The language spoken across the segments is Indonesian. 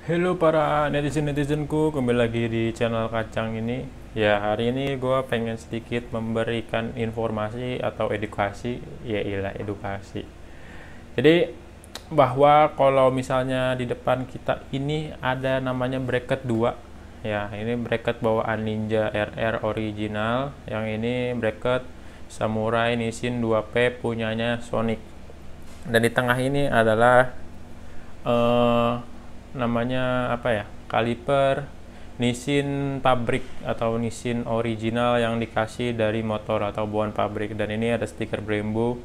Halo para netizen-netizenku, kembali lagi di channel Kacang ini. Ya, hari ini gue pengen sedikit memberikan informasi atau edukasi, ya iyalah edukasi. Jadi, bahwa kalau misalnya di depan kita ini ada namanya bracket 2. Ya, ini bracket bawaan Ninja RR original, yang ini bracket Samurai Nissin 2P punyanya Sonic. Dan di tengah ini adalah eh, namanya apa ya, kaliper Nissin pabrik atau Nissin original yang dikasih dari motor atau bawaan pabrik. Dan ini ada stiker Bremboan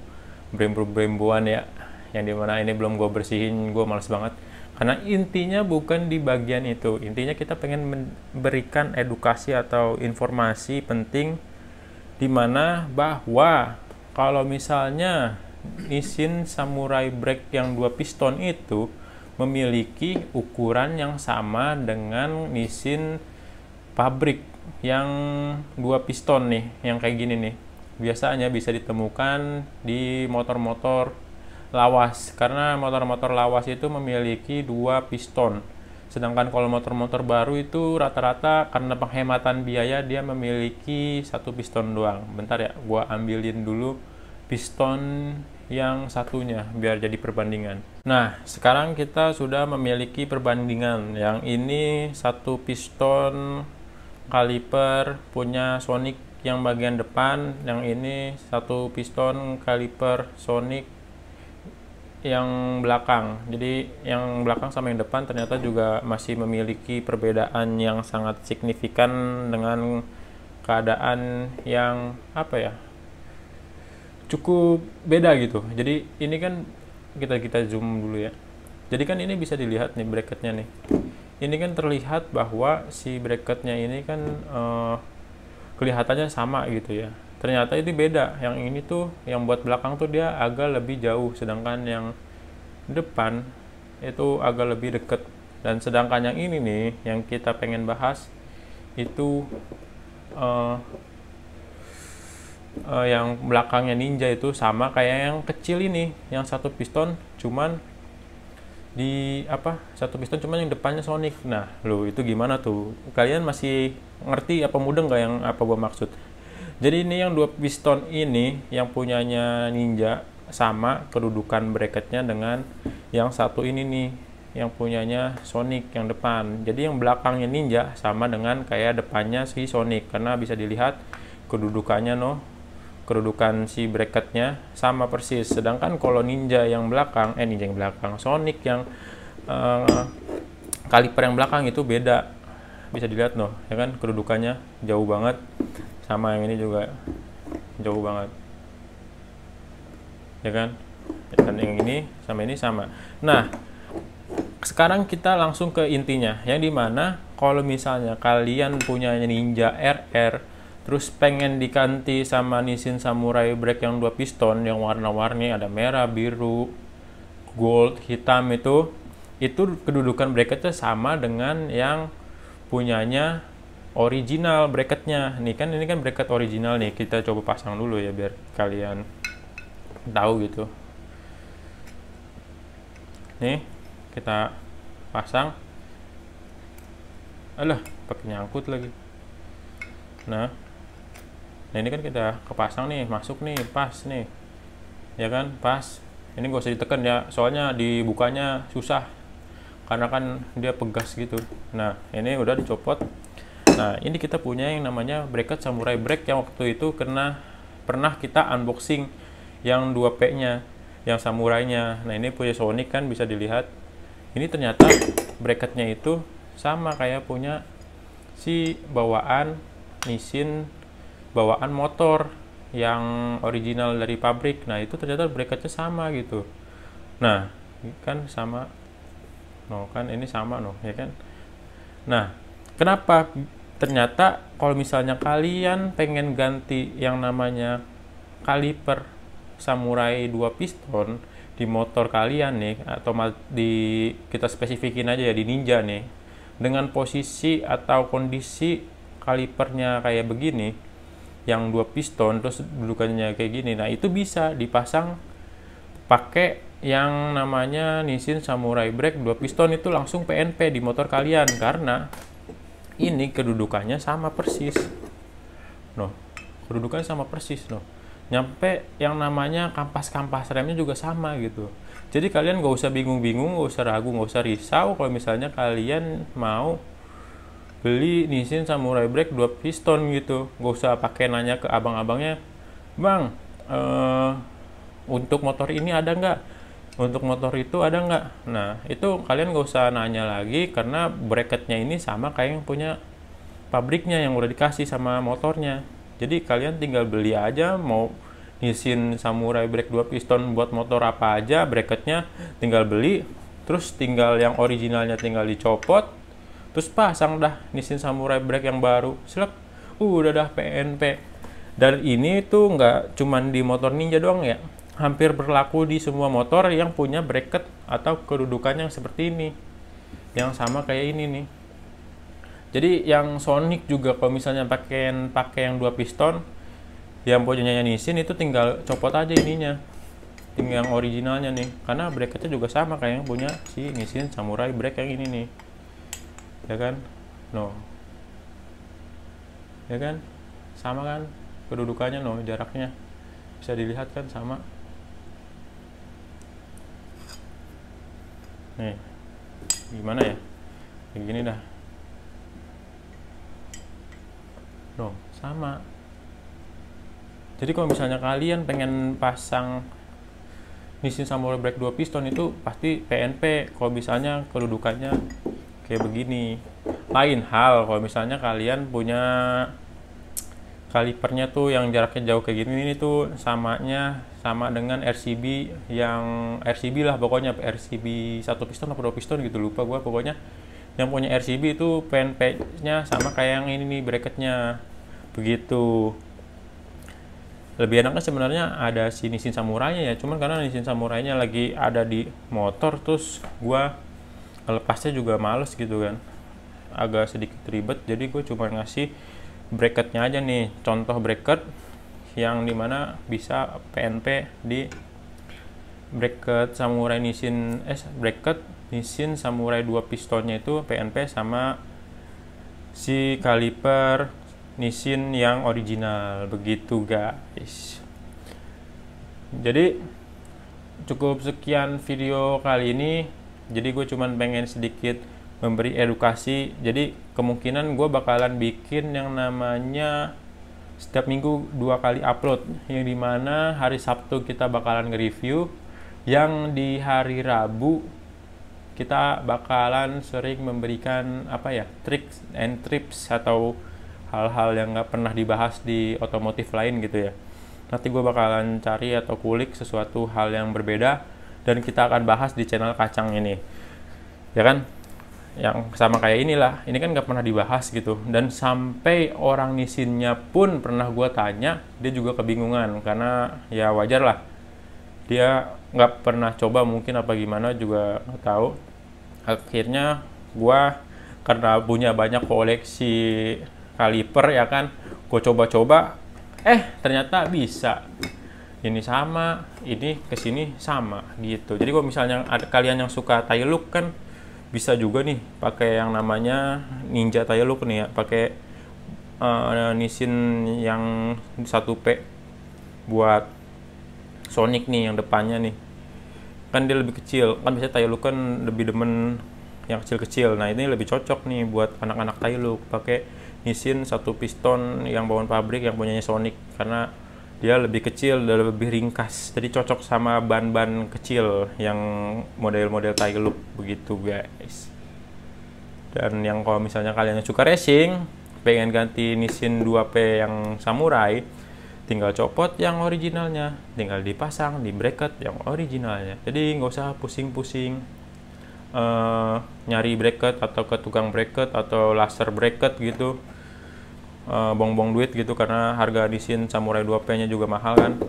ya, yang dimana ini belum gue bersihin, gue males banget karena intinya bukan di bagian itu. Intinya kita pengen memberikan edukasi atau informasi penting, dimana bahwa kalau misalnya Nissin Samurai Break yang 2 piston itu memiliki ukuran yang sama dengan Nissin pabrik yang 2 piston nih, yang kayak gini nih. Biasanya bisa ditemukan di motor-motor lawas, karena motor-motor lawas itu memiliki 2 piston. Sedangkan kalau motor-motor baru itu rata-rata karena penghematan biaya dia memiliki 1 piston doang. Bentar ya, gua ambilin dulu piston yang satunya biar jadi perbandingan. Nah, sekarang kita sudah memiliki perbandingan. Yang ini 1 piston kaliper punya Sonic yang bagian depan, yang ini 1 piston kaliper Sonic yang belakang. Jadi yang belakang sama yang depan ternyata juga masih memiliki perbedaan yang sangat signifikan dengan keadaan yang apa ya, cukup beda gitu. Jadi ini kan kita zoom dulu ya. Jadi kan ini bisa dilihat nih bracketnya nih. Ini kan terlihat bahwa si bracketnya ini kan kelihatannya sama gitu ya. Ternyata itu beda. Yang ini tuh yang buat belakang tuh dia agak lebih jauh, sedangkan yang depan itu agak lebih deket. Dan sedangkan yang ini nih yang kita pengen bahas itu yang belakangnya Ninja itu sama kayak yang kecil ini, yang 1 piston cuman di apa, 1 piston cuman yang depannya Sonic. Nah lo itu gimana tuh, kalian masih ngerti apa mudeng nggak yang apa gua maksud? Jadi ini yang 2 piston ini yang punyanya Ninja sama kedudukan bracketnya dengan yang satu ini nih yang punyanya Sonic yang depan. Jadi yang belakangnya Ninja sama dengan kayak depannya si Sonic, karena bisa dilihat kedudukannya kedudukan si bracketnya sama persis. Sedangkan kalau Ninja yang belakang, Sonic yang kaliper yang belakang itu beda. Bisa dilihat ya kan, kedudukannya jauh banget, sama yang ini juga jauh banget, ya kan. Dan yang ini sama. Nah, sekarang kita langsung ke intinya, yang dimana kalau misalnya kalian punya Ninja RR terus pengen diganti sama Nissin Samurai Break yang 2 piston yang warna-warni, ada merah, biru, gold, hitam, itu kedudukan bracketnya sama dengan yang punyanya original bracketnya. Nih kan, ini kan bracket original nih, kita coba pasang dulu ya biar kalian tahu gitu. Nih kita pasang, alah pakai nyangkut lagi. Nah ini kan kita kepasang nih, masuk nih, pas nih, ya kan, pas. Ini gak usah ditekan ya, soalnya dibukanya susah karena kan dia pegas gitu. Nah ini udah dicopot. Nah ini kita punya yang namanya bracket Samurai Break yang waktu itu pernah kita unboxing yang 2P nya, yang Samurai nya. Nah ini punya Sonic kan, bisa dilihat. Ini ternyata bracketnya itu sama kayak punya si bawaan Nissin, bawaan motor yang original dari pabrik. Nah itu ternyata bracketnya sama gitu. Nah kan sama, kan ini sama ya kan. Nah kenapa ternyata kalau misalnya kalian pengen ganti yang namanya kaliper Samurai 2 piston di motor kalian nih, atau kita spesifikin aja ya di Ninja nih, dengan posisi atau kondisi kalipernya kayak begini, yang 2 piston terus dudukannya kayak gini, nah itu bisa dipasang pakai yang namanya Nissin Samurai Break 2 piston itu langsung PNP di motor kalian, karena ini kedudukannya sama persis. Noh, kedudukannya sama persis noh. Nyampe yang namanya kampas-kampas remnya juga sama gitu. Jadi kalian gak usah bingung-bingung, gak usah ragu, gak usah risau kalau misalnya kalian mau beli Nissin Samurai Break 2 piston gitu. Gak usah pakai nanya ke abang-abangnya, "Bang, untuk motor ini ada nggak? Untuk motor itu ada nggak?" Nah, itu kalian gak usah nanya lagi, karena bracketnya ini sama kayak yang punya pabriknya yang udah dikasih sama motornya. Jadi kalian tinggal beli aja, mau Nissin Samurai Break 2 piston buat motor apa aja, bracketnya tinggal beli, terus tinggal yang originalnya tinggal dicopot, terus pasang dah Nissin Samurai Break yang baru, selek, udah dah PNP. Dan ini tuh nggak cuman di motor Ninja doang ya, hampir berlaku di semua motor yang punya bracket atau kedudukannya yang seperti ini, yang sama kayak ini nih. Jadi yang Sonic juga kalau misalnya pakai yang 2 piston yang punyanya Nissin itu tinggal copot aja ininya, tinggal yang originalnya nih, karena bracketnya juga sama kayak yang punya si Nissin Samurai Break yang ini nih, ya kan? No, ya kan? Sama kan kedudukannya, no, jaraknya bisa dilihat kan sama. Nih, gimana ya? Kayak gini dah. No, sama. Jadi kalau misalnya kalian pengen pasang Nissin Samurai Break 2 piston itu pasti PNP kalau misalnya kedudukannya kayak begini. Lain hal kalau misalnya kalian punya kalipernya tuh yang jaraknya jauh kayak gini, ini tuh samanya sama dengan RCB, yang RCB lah pokoknya, RCB 1 piston atau 2 piston gitu, lupa gua. Pokoknya yang punya RCB itu PNP nya sama kayak yang ini nih, bracketnya begitu. Lebih enaknya sebenarnya ada si Nissin Samurai-nya ya, cuman karena Nissin Samurai-nya lagi ada di motor, terus gua lepasnya juga males gitu kan, agak sedikit ribet. Jadi gue cuma ngasih bracketnya aja nih, contoh bracket yang dimana bisa PNP di bracket Samurai Nissin, bracket Nissin Samurai 2 pistonnya itu PNP sama si kaliper Nissin yang original, begitu guys. Jadi cukup sekian video kali ini. Jadi gue cuman pengen sedikit memberi edukasi. Jadi kemungkinan gue bakalan bikin yang namanya setiap minggu 2 kali upload, yang dimana hari Sabtu kita bakalan nge-review, yang di hari Rabu kita bakalan sering memberikan apa ya, tricks and tips atau hal-hal yang nggak pernah dibahas di otomotif lain gitu ya. Nanti gue bakalan cari atau kulik sesuatu hal yang berbeda dan kita akan bahas di channel Kacang ini, ya kan? Yang sama kayak inilah, ini kan nggak pernah dibahas gitu, dan sampai orang Nissinnya pun pernah gue tanya, dia juga kebingungan, karena ya wajar lah, dia nggak pernah coba mungkin apa gimana juga nggak tahu. Akhirnya gue karena punya banyak koleksi kaliper ya kan, gue coba-coba, ternyata bisa, ini sama, ini kesini sama gitu. Jadi kalau misalnya ada kalian yang suka tail look kan, bisa juga nih pakai yang namanya Ninja tail look nih ya, pakai Nissin yang 1P buat Sonic nih, yang depannya nih kan dia lebih kecil, kan biasanya tail look kan lebih demen yang kecil-kecil. Nah ini lebih cocok nih buat anak-anak tail look, pakai Nissin 1 piston yang bawaan pabrik yang punyanya Sonic, karena dia lebih kecil dan lebih ringkas, jadi cocok sama ban-ban kecil yang model-model tail look begitu guys. Dan yang kalau misalnya kalian yang suka racing, pengen ganti Nissin 2P yang Samurai, tinggal copot yang originalnya, tinggal dipasang di bracket yang originalnya. Jadi nggak usah pusing-pusing nyari bracket atau ke tukang bracket atau laser bracket gitu, buang-buang duit gitu, karena harga Nissin Samurai 2P nya juga mahal kan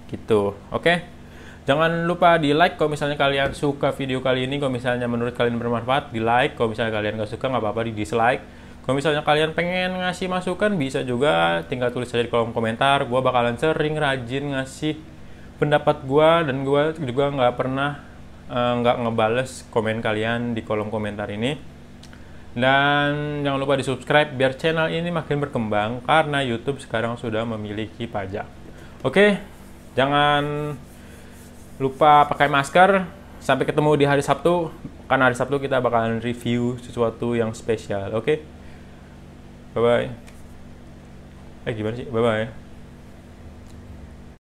gitu. Oke, jangan lupa di like kalau misalnya kalian suka video kali ini. Kalau misalnya menurut kalian bermanfaat, di like. Kalau misalnya kalian gak suka, nggak apa-apa, di dislike. Kalau misalnya kalian pengen ngasih masukan, bisa juga tinggal tulis aja di kolom komentar. Gua bakalan sering rajin ngasih pendapat gue, dan gue juga nggak pernah nggak ngebales komen kalian di kolom komentar ini. Dan jangan lupa di subscribe biar channel ini makin berkembang, karena YouTube sekarang sudah memiliki pajak. Oke, jangan lupa pakai masker. Sampai ketemu di hari Sabtu, karena hari Sabtu kita bakalan review sesuatu yang spesial. Oke, bye bye. Gimana sih? Bye bye.